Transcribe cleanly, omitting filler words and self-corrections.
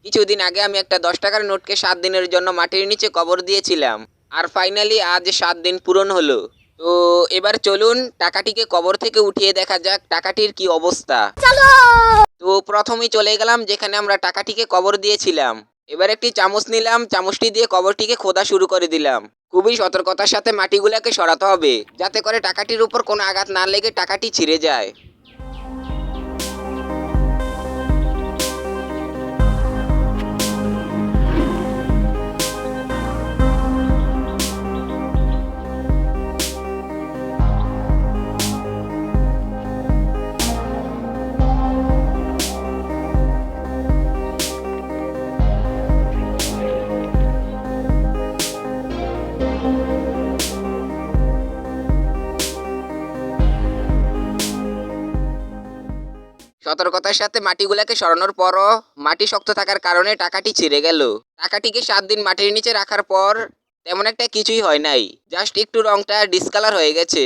কিছুদিন আগে আমি একটা 10 টাকার নোটকে 7 দিনের জন্য মাটির নিচে কবর দিয়েছিলাম। আর ফাইনালি আজ 7 দিন পূরণ হলো। তো এবার চলুন টাকাটিকে কবর থেকে উঠিয়ে দেখা যাক টাকাটির কি অবস্থা। তো প্রথমেই চলে গেলাম যেখানে আমরা টাকাটিকে কবর দিয়েছিলাম। এবার একটি চামচ নিলাম, চামচটি দিয়ে কবরটিকে খোদা শুরু করে দিলাম। খুবই সতর্কতার সাথে মাটিগুলোকে সরাতে হবে, যাতে করে টাকাটির উপর কোনো আঘাত না লেগে টাকাটি ছিঁড়ে যায়। সতর্কতার সাথে মাটিগুলোকে সরানোর পরও মাটি শক্ত থাকার কারণে টাকাটি ছিঁড়ে গেল। টাকাটিকে 7 দিন মাটির নিচে রাখার পর তেমন একটা কিছুই হয় নাই, জাস্ট একটু রংটা ডিসকালার হয়ে গেছে।